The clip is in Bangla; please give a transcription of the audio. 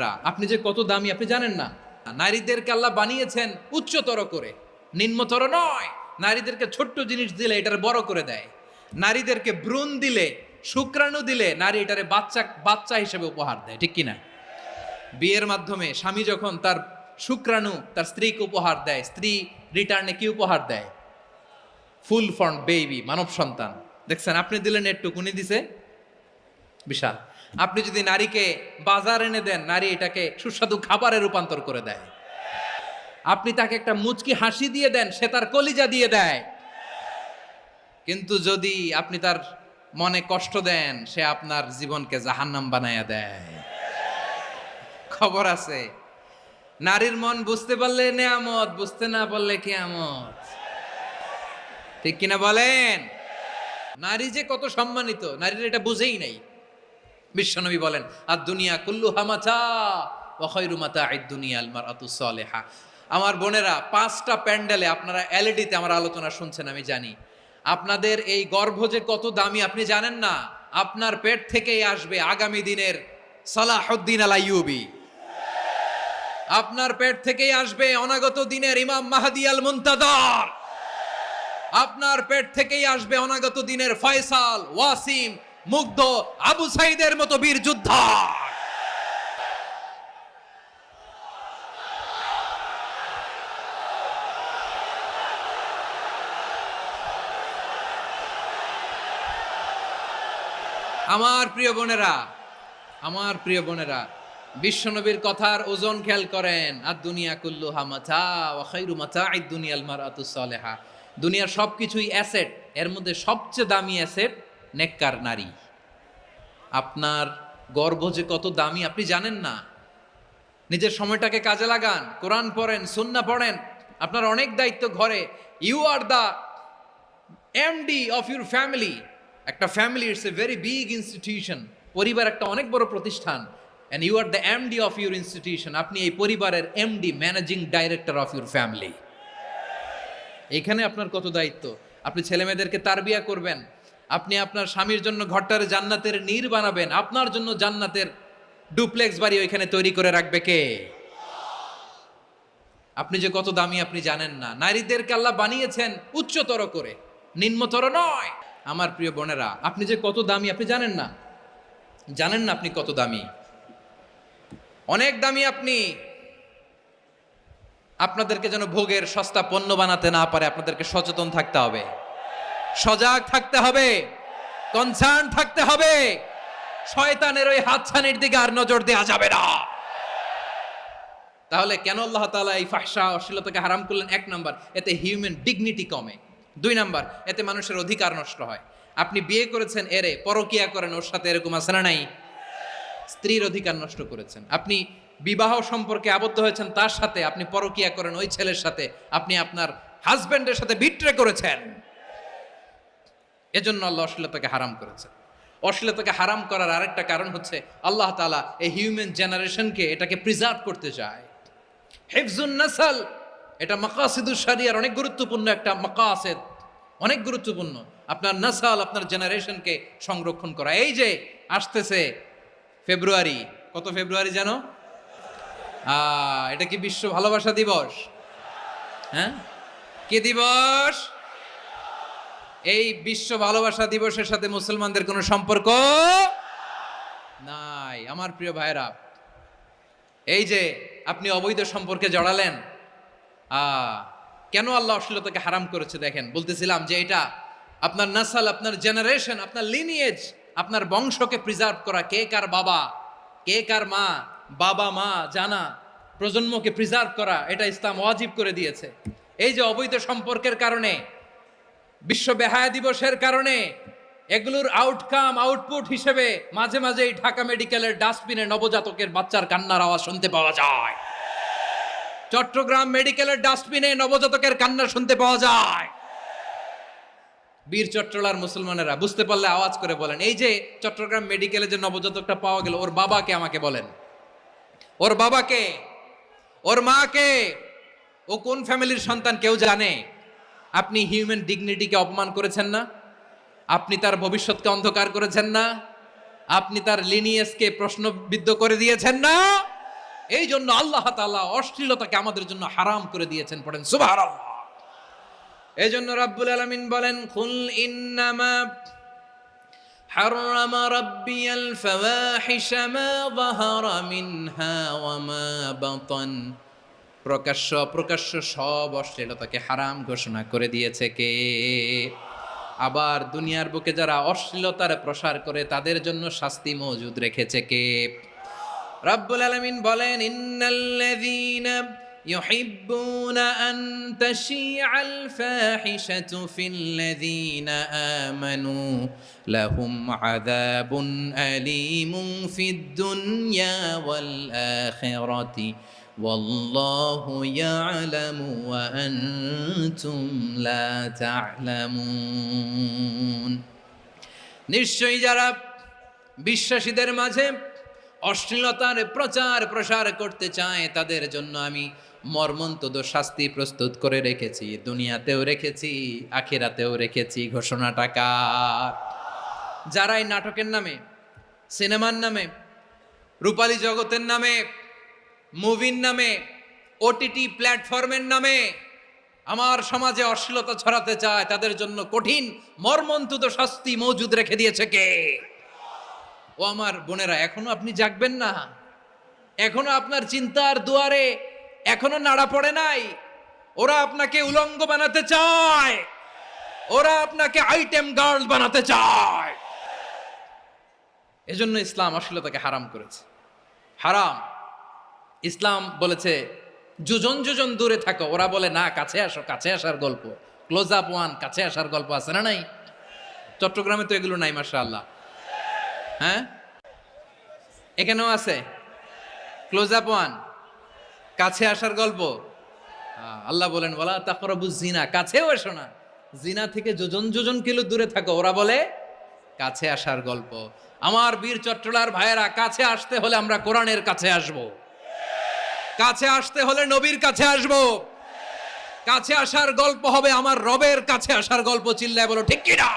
আপনি যে কত দামি আপনি জানেন না। নারীদেরকে আল্লাহ বানিয়েছেন উচ্চতর করে, নিম্নতর নয়। নারীদেরকে ছোট্ট জিনিস দিলে এটারে বড় করে দেয়। নারীদেরকে ভ্রূণ দিলে, শুক্রাণু দিলে নারী এটারে বাচ্চা বাচ্চা হিসেবে উপহার দেয়, ঠিক কিনা? বিয়ের মাধ্যমে স্বামী যখন তার শুক্রাণু তার স্ত্রীকে উপহার দেয়, স্ত্রী রিটার্নে কি উপহার দেয়? ফুল ফর্ম বেবি, মানব সন্তান। দেখছেন, আপনি দিলেন একটু, কুনি দিছে বিশাল। আপনি যদি নারীকে বাজার এনে দেন, নারী এটাকে সুস্বাদু খাবারে রূপান্তর করে দেয়। আপনি তাকে একটা মুচকি হাসি দিয়ে দেন, সে তার কলিজা দিয়ে দেয়। কিন্তু যদি আপনি তার মনে কষ্ট দেন, সে আপনার জীবনকে জাহান্নাম বানায়া দেয়। খবর আছে, নারীর মন বুঝতে পারলে নেয়ামত, বুঝতে না পারলে কিয়ামত। ঠিক কিনা বলেন? নারী যে কত সম্মানিত, নারীর এটা বুঝেই নাই। বিশ্বনবী বলেন, আর দুনিয়া কুল্লুহা মাতা ওয়া খায়রু মাতা'আদ দুনিয়া আল মারআতুস সালিহা। আমার বোনেরা, 5টা প্যান্ডেলে আপনারা এলইডিতে আমার আলোচনা শুনছেন, আমি জানি। আপনাদের এই গর্ভ যে কত দামি আপনি জানেন না। আপনার পেট থেকেই আসবে আগামী দিনের সালাহুদ্দিন আল আইয়ুবী। আপনার পেট থেকেই আসবে অনাগত দিনের ইমাম মাহদী আল মুনতাজার। আপনার পেট থেকেই আসবে অনাগত দিনের ফয়সাল, ওয়াসিম, মুগ্ধ, আবু সাইদের মতো বীর যোদ্ধা। আমার প্রিয় বোনেরা, আমার প্রিয় বোনেরা, বিশ্বনবীর কথার ওজন খেয়াল করেন। আর দুনিয়া কুল্লুহা মাতা ওয়া খায়রু মাতা'আদ দুনিয়াল মারআতুস সালিহা। দুনিয়ার সবকিছুই অ্যাসেট, এর মধ্যে সবচেয়ে দামি অ্যাসেট নেককার নারী। আপনার গর্ভ যে কত দামি আপনি জানেন না। নিজের সময়টাকে কাজে লাগান, কোরআন পড়েন, সুন্নাহ পড়েন। আপনার অনেক দায়িত্ব ঘরে। You are the MD of your family. একটা family it's a very big institution. পরিবার একটা অনেক বড় প্রতিষ্ঠান। And you are the MD of your institution. আপনি এই পরিবারের MD, managing director of your family. এখানে আপনার কত দায়িত্ব। আপনি ছেলেমেয়েদেরকে তারবিয়া করবেন। আপনি আপনার স্বামীর জন্য ঘরটারে জান্নাতের নীর বানাবেন। আপনার জন্য জান্নাতের ডুপ্লেক্স বাড়ি ওইখানে তৈরি করে রাখবে কে? আপনি যে কত দামি আপনি জানেন না। নারীদেরকে আল্লাহ বানিয়েছেন উচ্চতর করে, নিম্নতর নয়। আমার প্রিয় বোনেরা, আপনি যে কত দামি আপনি জানেন না। জানেন না আপনি কত দামি, অনেক দামি আপনি। আপনাদেরকে যেন ভোগের সস্তা পণ্য বানাতে না পারে, আপনাদেরকে সচেতন থাকতে হবে, সজাগ থাকতে হবে, কনসার্ন থাকতে হবে। শয়তানের ওই হাতছানির দিকে আর নজর দেওয়া যাবে না। তাহলে কেন আল্লাহ তাআলা এই ফাহশা, অশ্লীলতাকে হারাম করলেন? 1 নাম্বার, এতে হিউম্যান ডিগনিটি কমে। 2 নাম্বার, এতে মানুষের অধিকার নষ্ট হয়। আপনি বিয়ে করেছেন, এরে পরকিয়া করেন, ওর সাথে এরকম আছে না নাই? স্ত্রীর অধিকার নষ্ট করেছেন। আপনি বিবাহ সম্পর্কে আবদ্ধ হয়েছেন তার সাথে, আপনি পরকিয়া করেন ওই ছেলের সাথে, আপনি আপনার হাজবেন্ডের সাথে বিট্রে করেছেন। এজন্য আল্লাহ অশ্লীলতাকে হারাম করেছেন। অশ্লীলতাকে হারাম করার আরেকটা কারণ হচ্ছে আল্লাহ তাআলা এই হিউম্যান জেনারেশনকে এটাকে প্রিজার্ভ করতে চায়। হিফজুন নাসল, এটা মাকাসিদুশ শরিয়ার অনেক গুরুত্বপূর্ণ একটা মাকাসিদ, অনেক গুরুত্বপূর্ণ। আপনার নাসাল, আপনার জেনারেশনকে সংরক্ষণ করা। এই যে আসতেছে ফেব্রুয়ারি, কত ফেব্রুয়ারি জানো? এটা কি বিশ্ব ভালোবাসা দিবস? হ্যাঁ, কি দিবস? এই বিশ্ব ভালোবাসা দিবসের সাথে মুসলমানদের কোনো সম্পর্ক নাই। আমার প্রিয় ভাইরা, এই যে আপনি অবৈধ সম্পর্কে জড়ালেন, কেন আল্লাহ অশ্লীলতাকে হারাম করেছে দেখেন। বলতেছিলাম যে এটা আপনার নাসাল, আপনার জেনারেশন, আপনার লিনিয়েজ, আপনার বংশকে প্রিজার্ভ করা। কে কার বাবা, কে কার মা, বাবা মা জানা, প্রজন্মকে প্রিজার্ভ করা, এটা ইসলাম ওয়াজিব করে দিয়েছে। এই যে অবৈধ সম্পর্কের কারণে, বিশ্ব বেহায়া দিবসের কারণে, এগুলোর আউটকাম, আউটপুট হিসেবে মাঝে মাঝেই ঢাকা মেডিকেলের ডাস্টবিনে নবজাতকের বাচ্চার কান্নার আওয়াজ শুনতে পাওয়া যায়। চট্টগ্রাম মেডিকেলের ডাস্টবিনে নবজাতকের কান্না শুনতে পাওয়া যায়। বীর চট্টলার মুসলমানেরা বুঝতে পারলে আওয়াজ করে বলেন, এই যে চট্টগ্রাম মেডিকেলে যে নবজাতকটা পাওয়া গেল, ওর বাবাকে আমাকে বলেন। ওর বাবাকে, ওর মাকে, ও কোন ফ্যামিলির সন্তান কেউ জানে? আপনি হিউম্যান ডিগনিটিকে অপমান করেছেন না? আপনি তার ভবিষ্যৎকে অন্ধকার করেছেন না? আপনি তার লিনিয়েজকে প্রশ্নবিদ্ধ করে দিয়েছেন না? এই জন্য আল্লাহ তাআলা অশ্লীলতাকে আমাদের জন্য হারাম করে দিয়েছেন। পড়েন সুবহানাল্লাহ। এই জন্য রাব্বুল আলামিন বলেন, কুল ইন্নামা হাররামা রাব্বিয়াল ফাওয়াহিশা মা যাহারা মিনহা ওয়া মা বাতান, প্রকাশ্য অপ্রকাশ্য সব অশ্লীলতাকে হারাম ঘোষণা করে দিয়েছে কে? আবার দুনিয়ার বুকে যারা অশ্লীলতার প্রসার করে তাদের জন্য শাস্তি মজুদ রেখেছে কে? রাব্বুল আলামিন বলেন, ইন্নাল্লাযীনা ইউহিব্বুনা আন তাশিআল ফাহিশাতু ফিল্লাযীনা আমানু লাহুম আযাবুন আলীমুন ফিদ দুনিয়া ওয়াল আখিরাতি ওয়াল্লাহু ইয়ালামু ওয়া আনতুম লা তা'লামুন। নিশ্চয়ই যারা বিশ্বাসীদের মাঝে অশ্লীলতার প্রচার প্রসার করতে চায় তাদের জন্য আমি মর্মন্তুদ শাস্তি প্রস্তুত করে রেখেছি, দুনিয়াতেও রেখেছি, আখিরাতেও রেখেছি। ঘোষণাটা কার? যারা এই নাটকের নামে, সিনেমার নামে, রূপালী জগতের নামে, মুভির নামে, ওটিটি প্ল্যাটফর্মের নামে আমার সমাজে অশ্লীলতা ছড়াতে চায় তাদের জন্য কঠিন মর্মন্তুদ শাস্তি মজুদ রেখে দিয়েছে কে? ও আমার বোনেরা, এখনো আপনি জাগবেন না? এখনো আপনার চিন্তার দুয়ারে এখনো নাড়া পড়ে নাই? ওরা আপনাকে উলঙ্গ বানাতে চায়, ওরা আপনাকে আইটেম গার্ল বানাতে চায়। এজন্য ইসলাম অশ্লীলতাকে হারাম করেছে। হারাম। ইসলাম বলেছে যোজন যোজন দূরে থাকো, ওরা বলে না কাছে আসো, কাছে আসার গল্প, ক্লোজ আপ ওয়ান, কাছে আসার গল্প আছে না নাই? চট্টগ্রামে তো এগুলো নাই মাশাআল্লাহ। হ্যাঁ, এখানেও আছে ক্লোজ আপ ওয়ান, কাছে আসার গল্প। আল্লাহ বলেন ওয়ালা তাকরাবুজ জিনা, কাছেও এসো না, জিনা থেকে যোজন যোজন কিলো দূরে থাকো, ওরা বলে কাছে আসার গল্প। আমার বীর চট্টলার ভাইয়েরা, কাছে আসতে হলে আমরা কোরআনের কাছে আসব, কাছে আসতে হলে নবীর কাছে আসব, কাছে আসার গল্প হবে আমার রবের কাছে আসার গল্প। চিল্লায় বলো ঠিক কিনা?